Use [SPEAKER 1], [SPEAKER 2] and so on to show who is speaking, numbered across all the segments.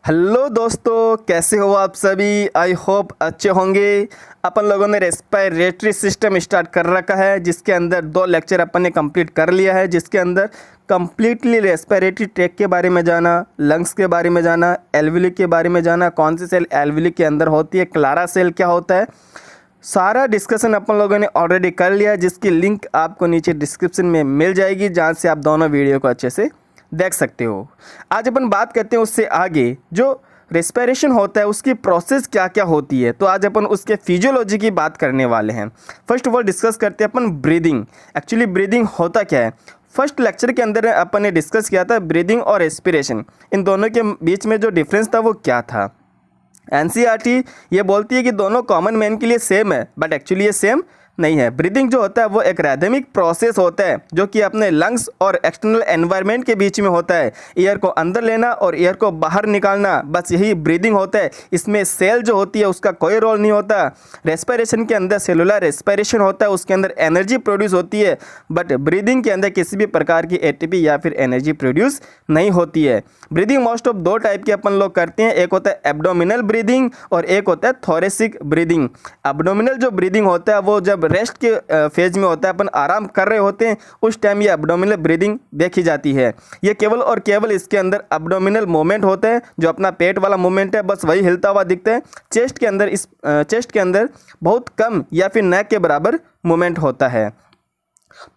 [SPEAKER 1] Hello दोस्तों, कैसे हो आप सभी। आई होप अच्छे होंगे। अपन लोगों ने रेस्पिरेटरी सिस्टम स्टार्ट कर रखा है, जिसके अंदर 2 लेक्चर अपन ने कंप्लीट कर लिया है, जिसके अंदर कंप्लीटली रेस्पिरेटरी ट्रैक के बारे में जाना, लंग्स के बारे में जाना, एल्वियोली के बारे में जाना, कौन सी सेल एल्वियोली के अंदर होती है, क्लारा सेल क्या होता है, सारा डिस्कशन अपन लोगों ने ऑलरेडी कर लिया है, जिसकी लिंक आपको नीचे डिस्क्रिप्शन में मिल जाएगी, जहाँ से आप दोनों वीडियो को अच्छे से देख सकते हो। आज अपन बात करते हैं उससे आगे जो रेस्पिरेशन होता है उसकी प्रोसेस क्या क्या होती है। तो आज अपन उसके फिजियोलॉजी की बात करने वाले हैं। फर्स्ट ऑफ ऑल डिस्कस करते हैं अपन ब्रीदिंग। एक्चुअली ब्रीदिंग होता क्या है। फर्स्ट लेक्चर के अंदर अपन ने डिस्कस किया था ब्रीदिंग और रेस्पिरेशन, इन दोनों के बीच में जो डिफरेंस था वो क्या था। एनसीईआरटी ये बोलती है कि दोनों कॉमन मैन के लिए सेम है, बट एक्चुअली ये सेम नहीं है। ब्रीदिंग जो होता है वो एक राइदमिक प्रोसेस होता है जो कि अपने लंग्स और एक्सटर्नल एनवायरनमेंट के बीच में होता है। एयर को अंदर लेना और एयर को बाहर निकालना, बस यही ब्रीदिंग होता है। इसमें सेल जो होती है उसका कोई रोल नहीं होता। रेस्पिरेशन के अंदर सेलुलर रेस्पिरेशन होता है, उसके अंदर एनर्जी प्रोड्यूस होती है, बट ब्रीदिंग के अंदर किसी भी प्रकार की एटीपी या फिर एनर्जी प्रोड्यूस नहीं होती है। ब्रीदिंग मोस्ट ऑफ 2 टाइप के अपन लोग करते हैं, एक होता है एब्डोमिनल ब्रीदिंग और एक होता है थोरेसिक ब्रीदिंग। एब्डोमिनल जो ब्रीदिंग होता है वो जब रेस्ट के फेज में होता है, अपन आराम कर रहे होते हैं, उस टाइम ये एब्डोमिनल ब्रीदिंग देखी जाती है। ये केवल और केवल इसके अंदर एब्डोमिनल मूवमेंट होता है, जो अपना पेट वाला मूवमेंट है, बस वही हिलता हुआ दिखता है। चेस्ट के अंदर बहुत कम या फिर न के बराबर मूवमेंट होता है।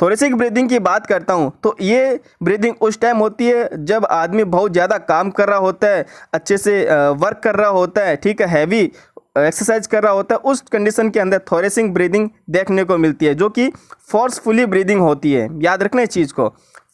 [SPEAKER 1] थोरेसिक ब्रीदिंग की बात करता हूँ तो ये ब्रीदिंग उस टाइम होती है जब आदमी बहुत ज़्यादा काम कर रहा होता है, अच्छे से वर्क कर रहा होता है, ठीक है, हैवी एक्सरसाइज कर रहा होता है, उस कंडीशन के अंदर थोरेसिक ब्रीदिंग देखने को मिलती है, जो कि फोर्सफुली ब्रीदिंग होती है। याद रखना इस चीज़ को,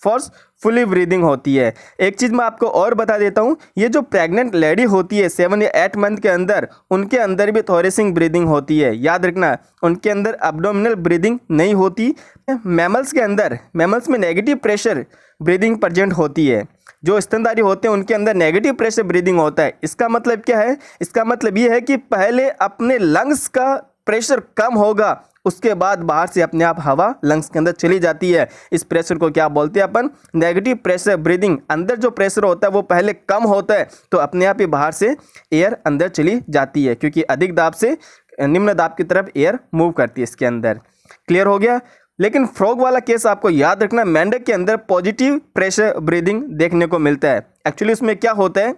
[SPEAKER 1] फोर्सफुली ब्रीदिंग होती है। एक चीज़ मैं आपको और बता देता हूँ, ये जो प्रेग्नेंट लेडी होती है 7 या 8 मंथ के अंदर, उनके अंदर भी थोरेसिक ब्रीदिंग होती है। याद रखना, उनके अंदर एब्डोमिनल ब्रीदिंग नहीं होती। मैमल्स के अंदर, मैमल्स में नेगेटिव प्रेशर ब्रीदिंग प्रेजेंट होती है। जो स्तनधारी होते हैं उनके अंदर नेगेटिव प्रेशर ब्रीदिंग होता है। इसका मतलब क्या है, इसका मतलब ये है कि पहले अपने लंग्स का प्रेशर कम होगा, उसके बाद बाहर से अपने आप हवा लंग्स के अंदर चली जाती है। इस प्रेशर को क्या बोलते हैं अपन, नेगेटिव प्रेशर ब्रीदिंग। अंदर जो प्रेशर होता है वो पहले कम होता है, तो अपने आप ही बाहर से एयर अंदर चली जाती है, क्योंकि अधिक दाब से निम्न दाब की तरफ एयर मूव करती है इसके अंदर। क्लियर हो गया। लेकिन फ्रॉग वाला केस आपको याद रखना, मेंढक के अंदर पॉजिटिव प्रेशर ब्रीदिंग देखने को मिलता है। एक्चुअली उसमें क्या होता है,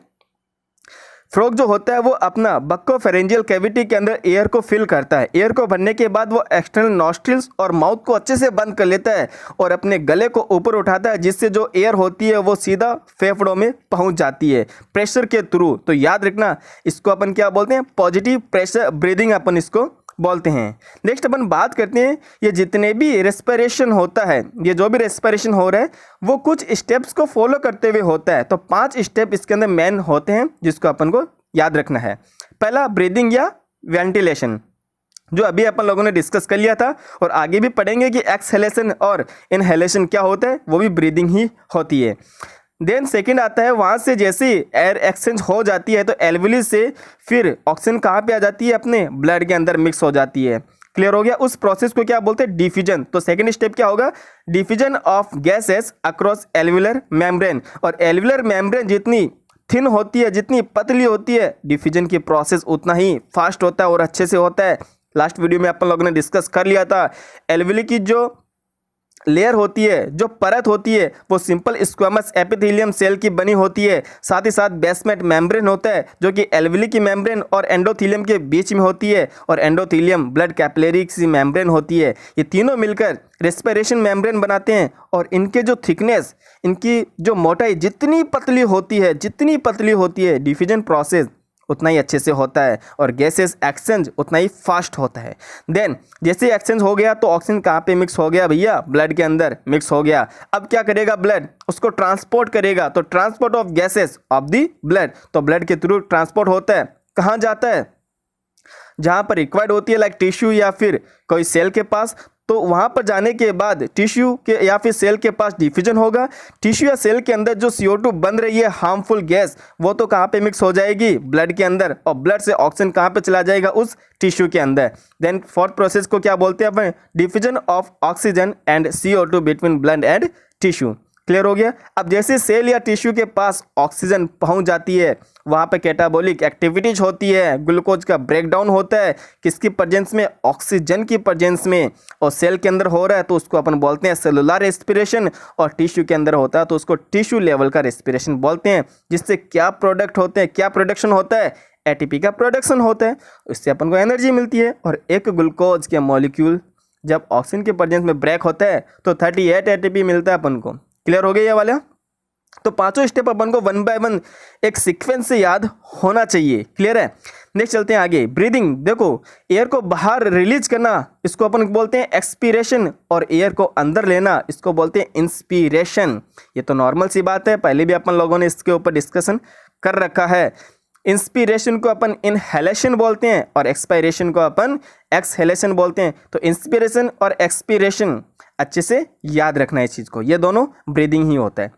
[SPEAKER 1] फ्रॉग जो होता है वो अपना बक्कोफेरेंजियल कैविटी के अंदर एयर को फिल करता है। एयर को भरने के बाद वो एक्सटर्नल नॉस्ट्रिल्स और माउथ को अच्छे से बंद कर लेता है और अपने गले को ऊपर उठाता है, जिससे जो एयर होती है वो सीधा फेफड़ों में पहुंच जाती है प्रेशर के थ्रू। तो याद रखना, इसको अपन क्या बोलते हैं, पॉजिटिव प्रेशर ब्रीदिंग अपन इसको बोलते हैं। नेक्स्ट अपन बात करते हैं, ये जितने भी रेस्पिरेशन होता है, ये जो भी रेस्पिरेशन हो रहा है वो कुछ स्टेप्स को फॉलो करते हुए होता है। तो 5 स्टेप इसके अंदर मेन होते हैं, जिसको अपन को याद रखना है। पहला ब्रीदिंग या वेंटिलेशन, जो अभी अपन लोगों ने डिस्कस कर लिया था और आगे भी पढ़ेंगे कि एक्सहेलेशन और इनहेलेशन क्या होता है, वो भी ब्रीदिंग ही होती है। देन सेकंड आता है, वहाँ से जैसे एयर एक्सचेंज हो जाती है तो एल्वियोली से फिर ऑक्सीजन कहाँ पे आ जाती है, अपने ब्लड के अंदर मिक्स हो जाती है। क्लियर हो गया। उस प्रोसेस को क्या बोलते हैं, डिफ्यूजन। तो सेकंड स्टेप क्या होगा, diffusion of gases across alveolar membrane. और एल्वियोलर मेम्ब्रेन जितनी थिन होती है, जितनी पतली होती है, डिफ्यूजन की प्रोसेस उतना ही फास्ट होता है और अच्छे से होता है। लास्ट वीडियो में अपन लोगों ने डिस्कस कर लिया था, एल्वियोली की जो लेयर होती है, जो परत होती है, वो सिंपल स्क्वेमस एपिथेलियम सेल की बनी होती है। साथ ही साथ बेसमेंट मेम्ब्रेन होता है, जो कि एल्वियोली की मेम्ब्रेन और एंडोथेलियम के बीच में होती है, और एंडोथेलियम ब्लड कैपिलरी की मेम्ब्रेन होती है। ये तीनों मिलकर रेस्पिरेशन मेम्ब्रेन बनाते हैं, और इनके जो थिकनेस, इनकी जो मोटाई जितनी पतली होती है, डिफ्यूजन प्रोसेस उतना ही अच्छे से होता है और गैसेस एक्सचेंज उतना ही फास्ट होता है। देन जैसे एक्सचेंज हो गया तो ऑक्सीजन कहाँ पे मिक्स हो गया भैया, ब्लड के अंदर मिक्स हो गया। अब क्या करेगा, ब्लड उसको ट्रांसपोर्ट करेगा। तो transport of gases of the blood, तो ब्लड के थ्रू ट्रांसपोर्ट होता है, कहाँ जाता है, जहाँ पर रिक्वायर्ड होती है, लाइक टिश्यू या फिर कोई सेल के पास। तो वहाँ पर जाने के बाद टिश्यू के या फिर सेल के पास डिफ्यूजन होगा। टिश्यू या सेल के अंदर जो CO2 बन रही है हार्मफुल गैस, वो तो कहाँ पे मिक्स हो जाएगी, ब्लड के अंदर, और ब्लड से ऑक्सीजन कहाँ पे चला जाएगा, उस टिश्यू के अंदर। देन फोर्थ प्रोसेस को क्या बोलते हैं अपन, diffusion of oxygen and CO2 between blood and tissue. Clear हो गया। अब जैसे सेल या टिश्यू के पास ऑक्सीजन पहुंच जाती है, वहाँ पे कैटाबॉलिक एक्टिविटीज होती है, ग्लूकोज का ब्रेकडाउन होता है, किसकी प्रेजेंस में, ऑक्सीजन की प्रेजेंस में, और सेल के अंदर हो रहा है तो उसको अपन बोलते हैं सेलुलर रेस्पिरेशन, और टिश्यू के अंदर होता है तो उसको टिश्यू लेवल का रेस्पिरेशन बोलते हैं। जिससे क्या प्रोडक्ट होते हैं, क्या प्रोडक्शन होता है, एटीपी का प्रोडक्शन होता है, इससे अपन को एनर्जी मिलती है। और एक ग्लूकोज के मॉलिक्यूल जब ऑक्सीजन के प्रेजेंस में ब्रेक होता है तो 38 एटीपी मिलता है अपन को। क्लियर हो गया ये वाला। तो पांचों स्टेप अपन को 1 बाय 1 एक सीक्वेंस से याद होना चाहिए। क्लियर है। नेक्स्ट चलते हैं आगे। ब्रीदिंग, देखो एयर को बाहर रिलीज करना इसको अपन बोलते हैं एक्सपीरेशन, और एयर को अंदर लेना इसको बोलते हैं इंस्पिरेशन। ये तो नॉर्मल सी बात है, पहले भी अपन लोगों ने इसके ऊपर डिस्कशन कर रखा है। इंस्पिरेशन को अपन इनहेलेशन बोलते हैं और एक्सपायरेशन को अपन एक्सहेलेशन बोलते हैं। तो इंस्पिरेशन और एक्सपीरेशन अच्छे से याद रखना है इस चीज़ को, ये दोनों ब्रीदिंग ही होता है।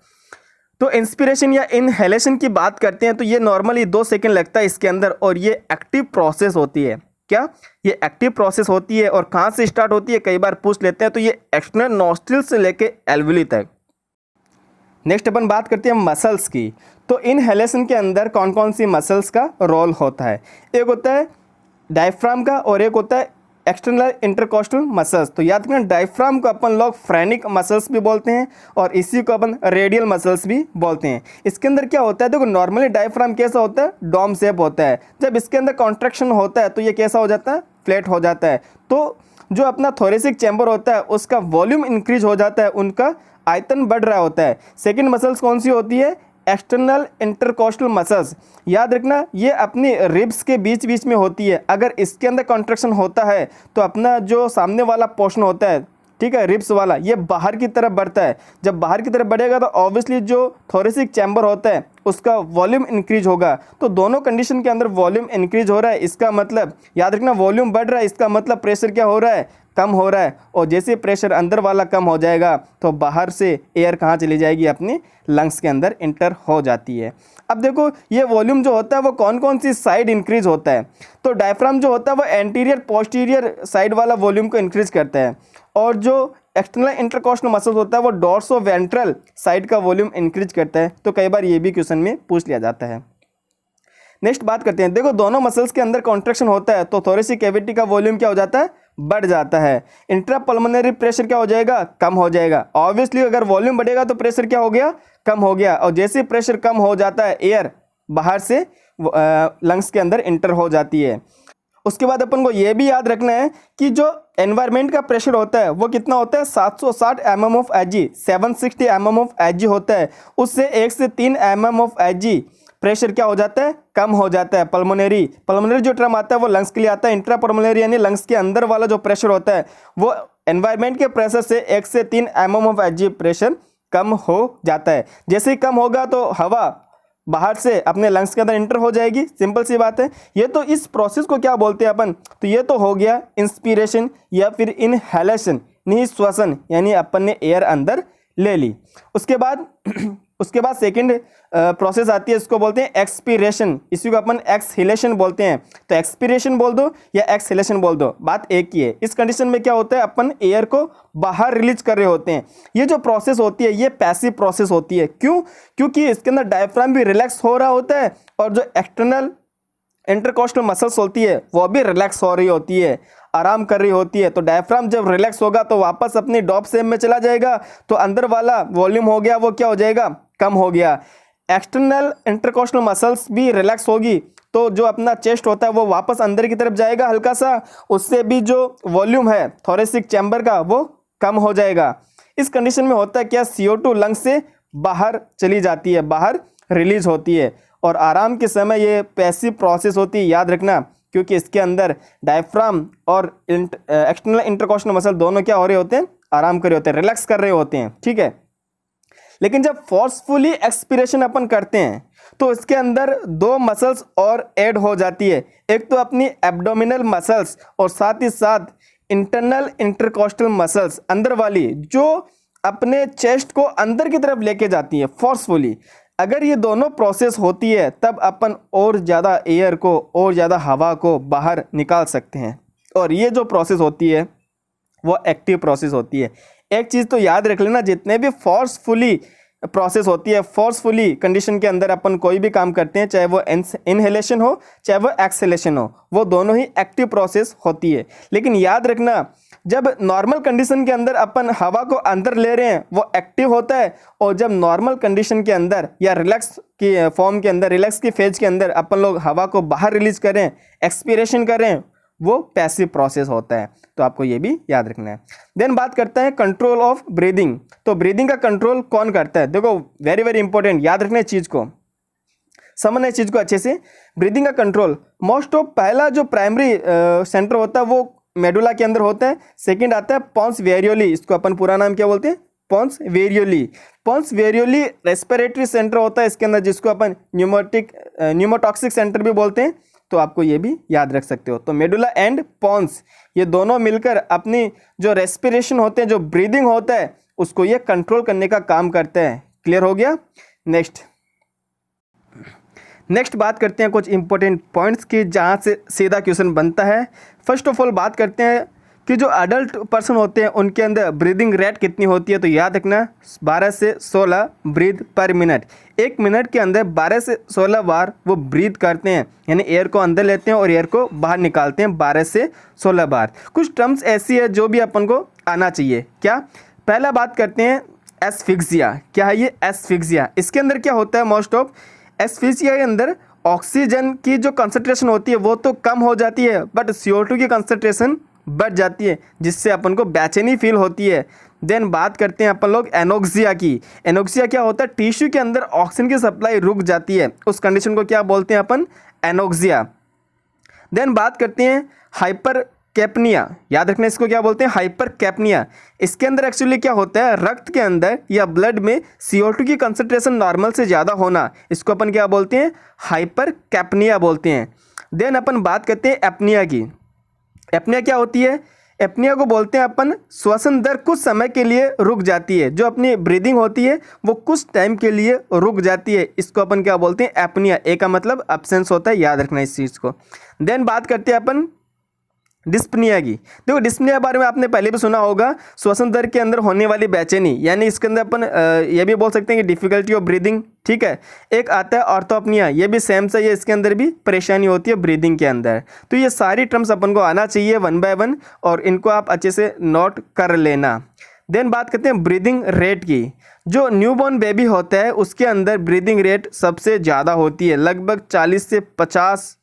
[SPEAKER 1] तो इंस्पिरेशन या इनहेलेशन की बात करते हैं तो ये नॉर्मली 2 सेकंड लगता है इसके अंदर, और ये एक्टिव प्रोसेस होती है। क्या ये एक्टिव प्रोसेस होती है और कहाँ से स्टार्ट होती है, कई बार पूछ लेते हैं। तो ये एक्सटर्नल नॉस्ट्रिल से लेके एल्वुली तक। नेक्स्ट अपन बात करते हैं मसल्स की। तो इनहेलेशन के अंदर कौन कौन सी मसल्स का रोल होता है, एक होता है डायफ्राम का और एक होता है एक्सटर्नल इंटरकोस्टल मसल्स। तो याद रखना डायफ्राम को अपन लोग फ्रेनिक मसल्स भी बोलते हैं और इसी को अपन रेडियल मसल्स भी बोलते हैं। इसके अंदर क्या होता है, देखो नॉर्मली डायफ्राम कैसा होता है, डोम शेप होता है। जब इसके अंदर कॉन्ट्रैक्शन होता है तो ये कैसा हो जाता है, फ्लैट हो जाता है। तो जो अपना थोरेसिक चैम्बर होता है उसका वॉल्यूम इंक्रीज हो जाता है, उनका आयतन बढ़ रहा होता है। सेकेंड मसल्स कौन सी होती है, एक्सटर्नल इंटरकोस्टल मसल्स। याद रखना ये अपनी रिब्स के बीच बीच में होती है। अगर इसके अंदर कॉन्ट्रैक्शन होता है तो अपना जो सामने वाला पोर्शन होता है, ठीक है, रिब्स वाला, ये बाहर की तरफ बढ़ता है। जब बाहर की तरफ बढ़ेगा तो ऑब्वियसली जो थोरेसिक चैम्बर होता है उसका वॉल्यूम इंक्रीज होगा। तो दोनों कंडीशन के अंदर वॉल्यूम इंक्रीज हो रहा है, इसका मतलब याद रखना वॉल्यूम बढ़ रहा है, इसका मतलब प्रेशर क्या हो रहा है, कम हो रहा है। और जैसे प्रेशर अंदर वाला कम हो जाएगा तो बाहर से एयर कहाँ चली जाएगी, अपनी लंग्स के अंदर इंटर हो जाती है। अब देखो ये वॉल्यूम जो होता है वो कौन कौन सी साइड इंक्रीज होता है। तो डायफ्राम जो होता है वो एंटीरियर पोस्टीरियर साइड वाला वॉल्यूम को इंक्रीज करता है, और जो एक्सटर्नल इंटरकोस्टल मसल्स होता है वो डोर्सो वेंट्रल साइड का वॉल्यूम इंक्रीज करता है। तो कई बार ये भी क्वेश्चन में पूछ लिया जाता है। नेक्स्ट बात करते हैं, देखो दोनों मसल्स के अंदर कॉन्ट्रैक्शन होता है तो थोरेसिक कैविटी का वॉल्यूम क्या हो जाता है, बढ़ जाता है। इंट्रापल्मोनरी प्रेशर क्या हो जाएगा, कम हो जाएगा। ऑब्वियसली अगर वॉल्यूम बढ़ेगा तो प्रेशर क्या हो गया, कम हो गया। और जैसे प्रेशर कम हो जाता है एयर बाहर से लंग्स के अंदर इंटर हो जाती है। उसके बाद अपन को ये भी याद रखना है कि जो एनवायरनमेंट का प्रेशर होता है वो कितना होता है, 760 mm of Hg, 760 mm of Hg होता है। उससे 1 से 3 mm ऑफ Hg प्रेशर क्या हो जाता है, कम हो जाता है। पल्मोनरी जो टर्म आता है वो लंग्स के लिए आता है। इंट्रा पल्मोनरी यानी लंग्स के अंदर वाला जो प्रेशर होता है वो एनवायरनमेंट के प्रेशर से 1 से 3 mm ऑफ Hg प्रेशर कम हो जाता है। जैसे ही कम होगा तो हवा बाहर से अपने लंग्स के अंदर इंटर हो जाएगी, सिंपल सी बात है। ये तो इस प्रोसेस को क्या बोलते हैं अपन, तो ये तो हो गया इंस्पिरेशन या फिर इनहेलेशन, निःश्वासन, यानी अपन ने एयर अंदर ले ली। उसके बाद सेकंड प्रोसेस आती है, इसको बोलते हैं एक्सपीरेशन, इसी को अपन एक्सहेलेशन बोलते हैं। तो एक्सपीरेशन बोल दो या एक्सहेलेशन बोल दो, बात एक ही है। इस कंडीशन में क्या होता है, अपन एयर को बाहर रिलीज कर रहे होते हैं। ये जो प्रोसेस होती है ये पैसिव प्रोसेस होती है। क्यों, क्योंकि इसके अंदर डायफ्राम भी रिलैक्स हो रहा होता है और जो एक्सटर्नल इंटरकोस्टल मसल्स होती है वो भी रिलैक्स हो रही होती है, आराम कर रही होती है। तो डायफ्राम जब रिलैक्स होगा तो वापस अपनी डॉप शेप में चला जाएगा, तो अंदर वाला वॉल्यूम हो गया वो क्या हो जाएगा, कम हो गया। एक्सटर्नल इंटरकोस्टल मसल्स भी रिलैक्स होगी तो जो अपना चेस्ट होता है वो वापस अंदर की तरफ जाएगा हल्का सा, उससे भी जो वॉल्यूम है थोरेसिक चैम्बर का वो कम हो जाएगा। इस कंडीशन में होता है क्या, CO2 लंग्स से बाहर चली जाती है, बाहर रिलीज होती है। और आराम के समय ये पैसिव प्रोसेस होती है, याद रखना, क्योंकि इसके अंदर डायफ्राम और एक्सटर्नल इंटरकोस्टल मसल दोनों क्या हो रहे होते हैं, आराम कर रहे होते हैं, रिलैक्स कर रहे होते हैं, ठीक है। लेकिन जब फोर्सफुली एक्सपीरेशन अपन करते हैं तो इसके अंदर 2 मसल्स और ऐड हो जाती है। एक तो अपनी एब्डोमिनल मसल्स और साथ ही साथ इंटरनल इंटरकोस्टल मसल्स, अंदर वाली, जो अपने चेस्ट को अंदर की तरफ लेके जाती है फोर्सफुली। अगर ये दोनों प्रोसेस होती है तब अपन और ज़्यादा एयर को और ज़्यादा हवा को बाहर निकाल सकते हैं, और ये जो प्रोसेस होती है वो एक्टिव प्रोसेस होती है। एक चीज़ तो याद रख लेना, जितने भी फोर्सफुली प्रोसेस होती है। फोर्सफुली कंडीशन के अंदर अपन कोई भी काम करते हैं, चाहे वो इनहेलेशन हो चाहे वो एक्सहेलेशन हो, वो दोनों ही एक्टिव प्रोसेस होती है। लेकिन याद रखना, जब नॉर्मल कंडीशन के अंदर अपन हवा को अंदर ले रहे हैं वो एक्टिव होता है, और जब नॉर्मल कंडीशन के अंदर या रिलैक्स की फॉर्म के अंदर, रिलैक्स की फेज के अंदर अपन लोग हवा को बाहर रिलीज करें, एक्सपीरेशन करें, वो पैसिव प्रोसेस होता है। तो आपको ये भी याद रखना है। देन बात करते हैं कंट्रोल ऑफ ब्रीदिंग। तो ब्रीदिंग का कंट्रोल कौन करता है? देखो वेरी वेरी इंपॉर्टेंट, याद रखना चीज़ को, समझना इस चीज़ को अच्छे से। ब्रीदिंग का कंट्रोल मोस्ट ऑफ पहला जो प्राइमरी सेंटर होता है वो मेडुला के अंदर होता है। सेकंड आता है पोंस वेरियोली, इसको अपन पूरा नाम क्या बोलते हैं? Ponce Varolii. Ponce Varolii respiratory centre होता है इसके अंदर, जिसको अपन न्यूमोटॉक्सिक सेंटर भी बोलते हैं। तो आपको ये भी याद रख सकते हो। तो मेडुला एंड पोंस ये दोनों मिलकर अपनी जो रेस्पिरेशन होते हैं, जो ब्रीदिंग होता है, उसको ये कंट्रोल करने का काम करते हैं। क्लियर हो गया? नेक्स्ट बात करते हैं कुछ इंपॉर्टेंट पॉइंट्स की, जहाँ से सीधा क्वेश्चन बनता है। फर्स्ट ऑफ ऑल बात करते हैं कि जो अडल्ट पर्सन होते हैं उनके अंदर ब्रीदिंग रेट कितनी होती है। तो याद रखना 12 से 16 ब्रीथ पर मिनट। 1 मिनट के अंदर 12 से 16 बार वो ब्रीथ करते हैं, यानी एयर को अंदर लेते हैं और एयर को बाहर निकालते हैं 12 से 16 बार। कुछ टर्म्स ऐसी है जो भी अपन को आना चाहिए। क्या? पहला बात करते हैं एस्फिक्सिया। क्या है ये? एस्फिक्सिया। इसके अंदर क्या होता है? मोस्ट ऑफ एस्फिक्सिया के अंदर ऑक्सीजन की जो कंसंट्रेशन होती है वो तो कम हो जाती है, बट CO2 की कंसंट्रेशन बढ़ जाती है, जिससे अपन को बेचैनी फील होती है। देन बात करते हैं अपन लोग एनोक्सिया की। एनोक्सिया क्या होता है? टिश्यू के अंदर ऑक्सीजन की सप्लाई रुक जाती है, उस कंडीशन को क्या बोलते हैं अपन? एनोक्सिया। देन बात करते हैं हाइपर कैपनिया। याद रखना इसको क्या बोलते हैं? हाइपर कैपनिया। इसके अंदर एक्चुअली क्या होता है? रक्त के अंदर या ब्लड में CO2 की कंसंट्रेशन नॉर्मल से ज़्यादा होना, इसको अपन क्या बोलते हैं? हाइपर कैपनिया बोलते हैं। देन अपन बात करते हैं एपनिया की। एपनिया क्या होती है? एपनिया को बोलते हैं अपन श्वसन दर कुछ समय के लिए रुक जाती है, जो अपनी ब्रीदिंग होती है वो कुछ टाइम के लिए रुक जाती है, इसको अपन क्या बोलते हैं? एपनिया। ए का मतलब अब्सेंस होता है, याद रखना इस चीज़ को। देन बात करते हैं अपन डिस्पनिया की। देखो डिस्पनिया बारे में आपने पहले भी सुना होगा, श्वसन दर के अंदर होने वाली बेचैनी, यानी इसके अंदर अपन ये भी बोल सकते हैं कि डिफिकल्टी ऑफ ब्रीदिंग। ठीक है। एक आता है ऑर्थोपनिया, ये भी सेम से, ये इसके अंदर भी परेशानी होती है ब्रीदिंग के अंदर। तो ये सारी टर्म्स अपन को आना चाहिए 1 बाय 1, और इनको आप अच्छे से नोट कर लेना। देन बात करते हैं ब्रीदिंग रेट की। जो न्यूबॉर्न बेबी होता है उसके अंदर ब्रीदिंग रेट सबसे ज़्यादा होती है, लगभग 40 से 50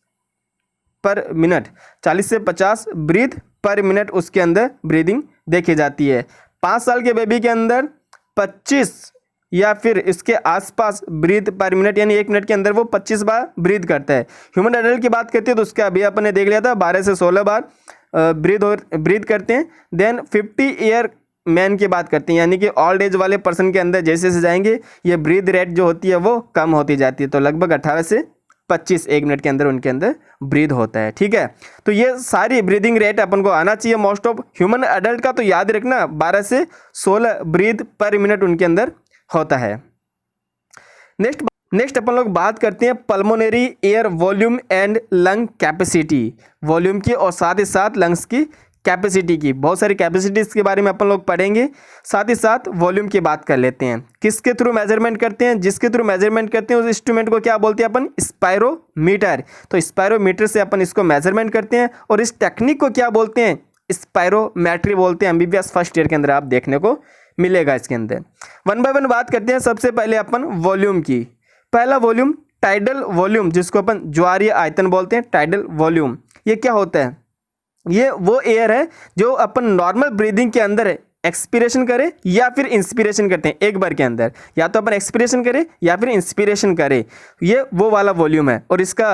[SPEAKER 1] पर मिनट, 40 से 50 ब्रीथ पर मिनट उसके अंदर ब्रीदिंग देखी जाती है। 5 साल के बेबी के अंदर 25 या फिर इसके आसपास ब्रीथ पर मिनट, यानी 1 मिनट के अंदर वो 25 बार ब्रीथ करता है। ह्यूमन एडल्ट की बात करते हैं तो उसका अभी अपन ने देख लिया था 12 से 16 बार ब्रीथ करते हैं। देन 50 ईयर मैन की बात करते हैं, यानी कि ओल्ड एज वाले पर्सन के अंदर जैसे जैसे जाएंगे ये ब्रीथ रेट जो होती है वो कम होती जाती है। तो लगभग 18 से 25 1 मिनट के अंदर उनके अंदर ब्रीद होता है। ठीक है। तो ये सारी ब्रीदिंग रेट अपन को आना चाहिए। मोस्ट ऑफ ह्यूमन एडल्ट का तो याद रखना 12 से 16 ब्रीद पर मिनट उनके अंदर होता है। नेक्स्ट अपन लोग बात करते हैं pulmonary air volume and lung capacity. Volume की और साथ ही साथ लंग्स की कैपेसिटी की। बहुत सारी कैपेसिटीज़ के बारे में अपन लोग पढ़ेंगे, साथ ही साथ वॉल्यूम की बात कर लेते हैं। किसके थ्रू मेजरमेंट करते हैं? जिसके थ्रू मेजरमेंट करते हैं उस इंस्ट्रूमेंट को क्या बोलते हैं अपन? स्पायरोमीटर। तो स्पायरोमीटर से अपन इसको मेजरमेंट करते हैं, और इस टेक्निक को क्या बोलते हैं? स्पायरोमेट्री बोलते हैं। MBBS फर्स्ट ईयर के अंदर आप देखने को मिलेगा इसके अंदर। 1 बाय 1 बात करते हैं। सबसे पहले अपन वॉल्यूम की। पहला वॉल्यूम टाइडल वॉल्यूम, जिसको अपन ज्वारीय आयतन बोलते हैं। टाइडल वॉल्यूम ये क्या होता है? ये वो एयर है जो अपन नॉर्मल ब्रीदिंग के अंदर एक्सपीरेशन करें या फिर इंस्पिरेशन करते हैं एक बार के अंदर, या तो अपन एक्सपीरेशन करें या फिर इंस्पिरेशन करें, ये वो वाला वॉल्यूम है। और इसका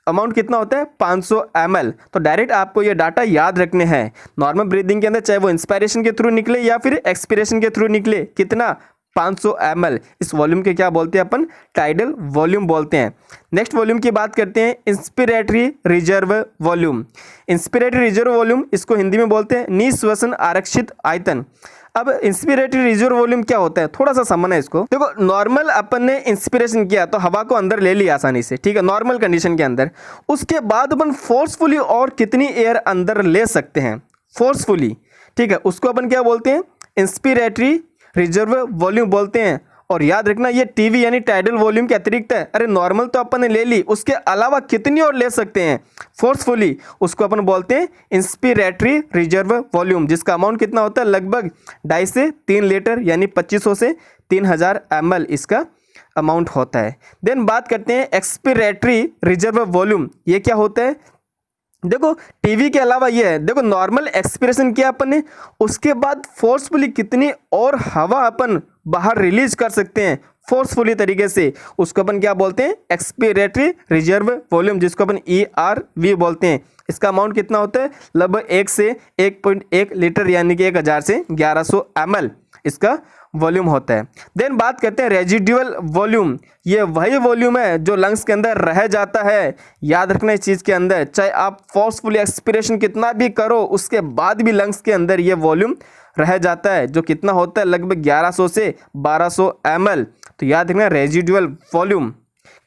[SPEAKER 1] अमाउंट कितना होता है? 500 ml। तो डायरेक्ट आपको ये डाटा याद रखने हैं। नॉर्मल ब्रीदिंग के अंदर चाहे वो इंस्पिरेशन के थ्रू निकले या फिर एक्सपीरेशन के थ्रू निकले, कितना? 500 ml। इस वॉल्यूम के क्या बोलते हैं अपन? टाइडल वॉल्यूम बोलते हैं। नेक्स्ट वॉल्यूम की बात करते हैं inspiratory reserve volume. Inspiratory reserve volume इसको हिंदी में बोलते हैं निःश्वसन आरक्षित आयतन। अब इंस्पिरेटरी रिजर्व वॉल्यूम क्या होता है? थोड़ा सा समझना है इसको। देखो नॉर्मल अपन ने इंस्पिरेशन किया तो हवा को अंदर ले लिया आसानी से, ठीक है, नॉर्मल कंडीशन के अंदर। उसके बाद अपन फोर्सफुली और कितनी एयर अंदर ले सकते हैं? फोर्सफुली, ठीक है, उसको अपन क्या बोलते हैं? इंस्पिरेटरी रिजर्व वॉल्यूम बोलते हैं। और याद रखना ये टीवी यानी टाइडल वॉल्यूम के अतिरिक्त है। अरे नॉर्मल तो अपन ने ले ली, उसके अलावा कितनी और ले सकते हैं फोर्सफुली, उसको अपन बोलते हैं इंस्पिरेटरी रिजर्व वॉल्यूम, जिसका अमाउंट कितना होता है लगभग 2.5 से 3 लीटर यानी 2500 से 3000 ml इसका अमाउंट होता है। देन बात करते हैं एक्सपिरेटरी रिजर्व वॉल्यूम, ये क्या होता है। देखो टीवी के अलावा ये है, देखो नॉर्मल एक्सपिरेशन किया अपन ने, उसके बाद फोर्सफुली कितनी और हवा अपन बाहर रिलीज कर सकते हैं फोर्सफुली तरीके से, उसको अपन क्या बोलते हैं एक्सपिरेटरी रिजर्व वॉल्यूम, जिसको अपन ERV बोलते हैं। इसका अमाउंट कितना होता है लगभग 1 से 1.1 लीटर यानी कि 1000 से 1100 ml इसका वॉल्यूम होता है। देन बात करते हैं रेजिडुअल वॉल्यूम, ये वही वॉल्यूम है जो लंग्स के अंदर रह जाता है। याद रखना इस चीज़ के अंदर, चाहे आप फोर्सफुली एक्सपिरेशन कितना भी करो उसके बाद भी लंग्स के अंदर ये वॉल्यूम रह जाता है, जो कितना होता है लगभग 1100 से 1200 ml। तो याद रखना रेजिडुअल वॉल्यूम।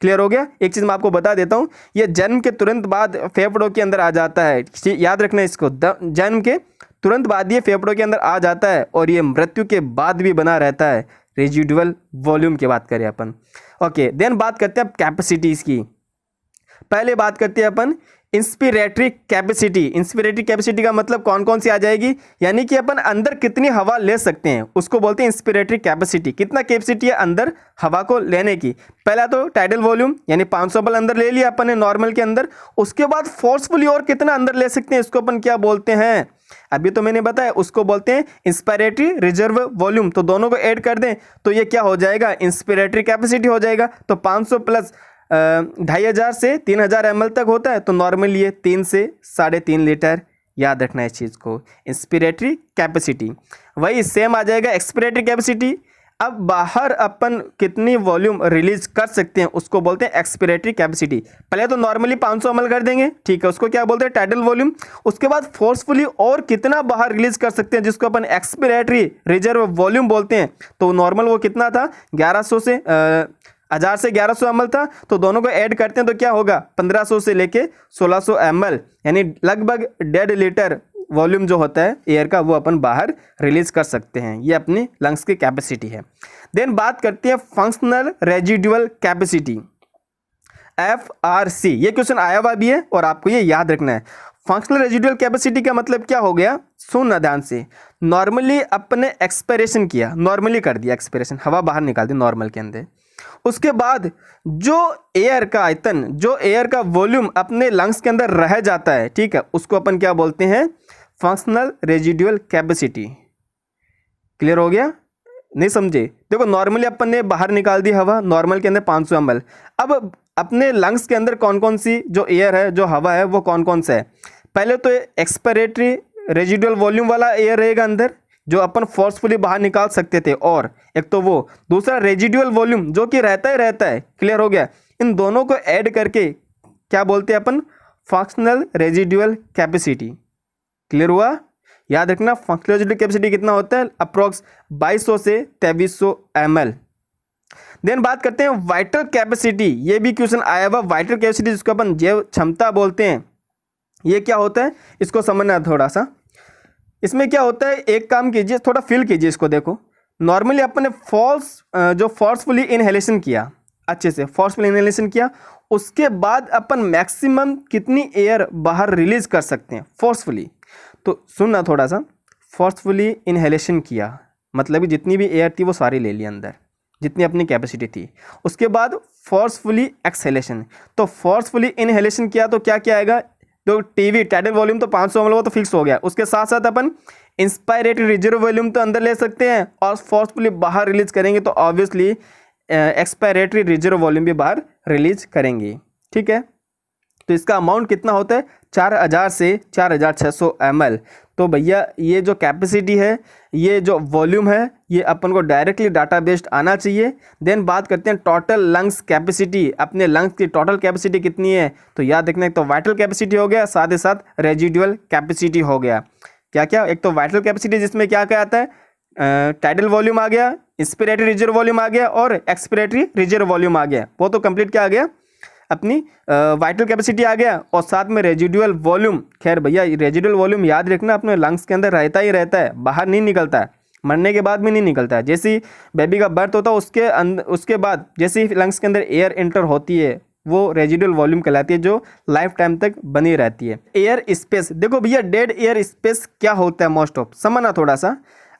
[SPEAKER 1] क्लियर हो गया। एक चीज़ मैं आपको बता देता हूँ, ये जन्म के तुरंत बाद फेफड़ों के अंदर आ जाता है, याद रखना इसको, जन्म के तुरंत बाद ये फेफड़ों के अंदर आ जाता है और ये मृत्यु के बाद भी बना रहता है। रेजिडुअल वॉल्यूम की बात करें अपन। ओके, देन बात करते हैं कैपेसिटीज़ की। पहले बात करते हैं अपन इंस्पिरेटरी कैपेसिटी। इंस्पिरेटरी कैपेसिटी का मतलब कौन कौन सी आ जाएगी, यानी कि अपन अंदर कितनी हवा ले सकते हैं उसको बोलते हैं इंस्पिरेटरी कैपेसिटी। कितना कैपेसिटी है अंदर हवा को लेने की। पहला तो टाइडल वॉल्यूम यानी 500 ml अंदर ले लिया अपन ने नॉर्मल के अंदर, उसके बाद फोर्सफुली और कितना अंदर ले सकते हैं इसको अपन क्या बोलते हैं, अभी तो मैंने बताया, उसको बोलते हैं इंस्पिरेटरी रिजर्व वॉल्यूम। तो दोनों को ऐड कर दें तो ये क्या हो जाएगा इंस्पिरेटरी कैपेसिटी हो जाएगा। तो 500 प्लस 2500 से 3000 ml तक होता है, तो नॉर्मली ये 3 से 3.5 लीटर। याद रखना है इस चीज़ को, इंस्पिरेटरी कैपेसिटी। वही सेम आ जाएगा एक्सपिरेटरी कैपेसिटी। अब बाहर अपन कितनी वॉल्यूम रिलीज कर सकते हैं उसको बोलते हैं एक्सपिरेटरी कैपेसिटी। पहले तो नॉर्मली 500 ml कर देंगे, ठीक है, उसको क्या बोलते हैं टाइडल वॉल्यूम। उसके बाद फोर्सफुली और कितना बाहर रिलीज कर सकते हैं जिसको अपन एक्सपिरेटरी रिजर्व वॉल्यूम बोलते हैं। तो नॉर्मल वो कितना था 1100 से 1000 से 1100 ml था, तो दोनों को ऐड करते हैं तो क्या होगा 1500 से लेके 1600 ml यानी लगभग 1.5 लीटर वॉल्यूम जो होता है एयर का वो अपन बाहर रिलीज कर सकते हैं। ये अपनी लंग्स की कैपेसिटी है। देन बात करते हैं फंक्शनल रेजिडुअल कैपेसिटी, FRC। ये क्वेश्चन आया हुआ भी है और आपको ये याद रखना है। फंक्शनल रेजिडुअल कैपेसिटी का मतलब क्या हो गया, सुनना ध्यान से। नॉर्मली अपने एक्सपिरेशन किया, नॉर्मली कर दिया एक्सपिरेशन, हवा बाहर निकाल दी नॉर्मल के अंदर, उसके बाद जो एयर का आयतन, जो एयर का वॉल्यूम अपने लंग्स के अंदर रह जाता है, ठीक है, उसको अपन क्या बोलते हैं फंक्शनल रेजिडुअल कैपेसिटी। क्लियर हो गया, नहीं समझे। देखो नॉर्मली अपन ने बाहर निकाल दी हवा नॉर्मल के अंदर 500 ml। अब अपने लंग्स के अंदर कौन कौन सी जो एयर है, जो हवा है, वो कौन कौन सा है। पहले तो एक्सपिरेटरी रेजिडुअल वॉल्यूम वाला एयर रहेगा अंदर जो अपन फोर्सफुली बाहर निकाल सकते थे, और एक तो वो, दूसरा रेजिडुअल वॉल्यूम जो कि रहता ही रहता है। क्लियर हो गया। इन दोनों को ऐड करके क्या बोलते हैं अपन फंक्शनल रेजिडुअल कैपेसिटी। क्लियर हुआ। याद रखना फंक्शनल रेजिडुअल कैपेसिटी कितना होता है अप्रॉक्स 2200 से 2300 ml। देन बात करते हैं वाइटल कैपेसिटी। ये भी क्वेश्चन आया हुआ, वाइटल कैपेसिटी जिसको अपन जैव क्षमता बोलते हैं। ये क्या होता है इसको समझना थोड़ा सा। इसमें क्या होता है, एक काम कीजिए, थोड़ा फील कीजिए इसको। देखो नॉर्मली अपन ने फोर्सफुली इनहेलेशन किया, अच्छे से फोर्सफुल इनहेलेशन किया, उसके बाद अपन मैक्सिमम कितनी एयर बाहर रिलीज कर सकते हैं फोर्सफुली। तो सुनना थोड़ा सा, फोर्सफुली इनहेलेशन किया मतलब जितनी भी एयर थी वो सारी ले ली अंदर, जितनी अपनी कैपेसिटी थी। उसके बाद फोर्सफुली एक्सहेलेशन, तो फोर्सफुली इनहेलेशन किया तो क्या क्या आएगा, तो टीवी टाइडल वॉल्यूम तो 500 ml वो तो फिक्स हो गया। उसके साथ साथ अपन इंस्पायरेटरी रिजर्व वॉल्यूम तो अंदर ले सकते हैं, और फोर्सफुली बाहर रिलीज करेंगे तो ऑब्वियसली एक्सपायरेटरी रिजर्व वॉल्यूम भी बाहर रिलीज करेंगे। ठीक है, तो इसका अमाउंट कितना होता है 4000 से 4600 ml। तो भैया ये जो कैपेसिटी है, ये जो वॉल्यूम है, ये अपन को डायरेक्टली डाटा बेस्ड आना चाहिए। देन बात करते हैं टोटल लंग्स कैपेसिटी। अपने लंग्स की टोटल कैपेसिटी कितनी है, तो याद रखना, एक तो वाइटल कैपेसिटी हो गया, साथ ही साथ रेजिडुअल कैपेसिटी हो गया। क्या क्या, एक तो वाइटल कैपेसिटी जिसमें क्या क्या आता है, टाइडल वॉल्यूम आ गया, इंस्पिरेटरी रिजर्व वॉल्यूम आ गया, और एक्सपिरेटरी रिजर्व वॉल्यूम आ गया। वो तो कंप्लीट क्या आ गया, अपनी वाइटल कैपेसिटी आ गया, और साथ में रेजिडुअल वॉल्यूम। खैर भैया रेजिडुअल वॉल्यूम याद रखना अपने लंग्स के अंदर रहता ही रहता है, बाहर नहीं निकलता है, मरने के बाद भी नहीं निकलता है। जैसे ही बेबी का बर्थ होता है उसके बाद जैसे ही लंग्स के अंदर एयर एंटर होती है वो रेजिडुअल वॉल्यूम कहलाती है, जो लाइफ टाइम तक बनी रहती है। एयर स्पेस, देखो भैया डेड एयर स्पेस क्या होता है मोस्ट ऑफ, समझना थोड़ा सा।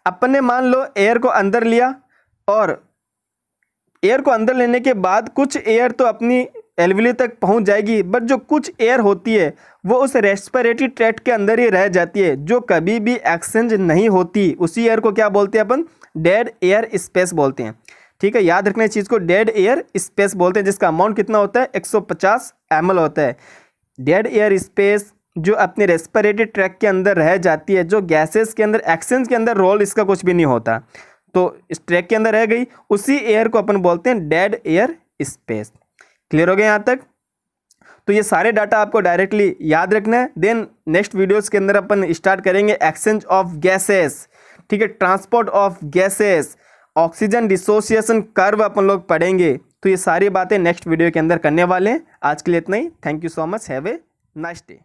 [SPEAKER 1] अपन ने मान लो एयर को अंदर लिया और एयर को अंदर लेने के बाद कुछ एयर तो अपनी एल्वियोली तक पहुंच जाएगी, बट जो कुछ एयर होती है वो उस रेस्पिरेटरी ट्रैक्ट के अंदर ही रह जाती है, जो कभी भी एक्सचेंज नहीं होती। उसी एयर को क्या बोलते हैं अपन, डेड एयर स्पेस बोलते हैं। ठीक है, याद रखना इस चीज़ को, डेड एयर स्पेस बोलते हैं, जिसका अमाउंट कितना होता है 150 ml होता है। डेड एयर स्पेस जो अपने रेस्पिरेटरी ट्रैक्ट के अंदर रह जाती है, जो गैसेस के अंदर एक्सचेंज के अंदर रोल इसका कुछ भी नहीं होता, तो इस ट्रैक के अंदर रह गई, उसी एयर को अपन बोलते हैं डेड एयर स्पेस। क्लियर हो गया यहाँ तक? तो ये सारे डाटा आपको डायरेक्टली याद रखना है। देन नेक्स्ट वीडियोस के अंदर अपन स्टार्ट करेंगे एक्सचेंज ऑफ गैसेस, ठीक है, transport of gases, oxygen dissociation curve अपन लोग पढ़ेंगे। तो ये सारी बातें नेक्स्ट वीडियो के अंदर करने वाले हैं। आज के लिए इतना ही। Thank you so much, have a nice day.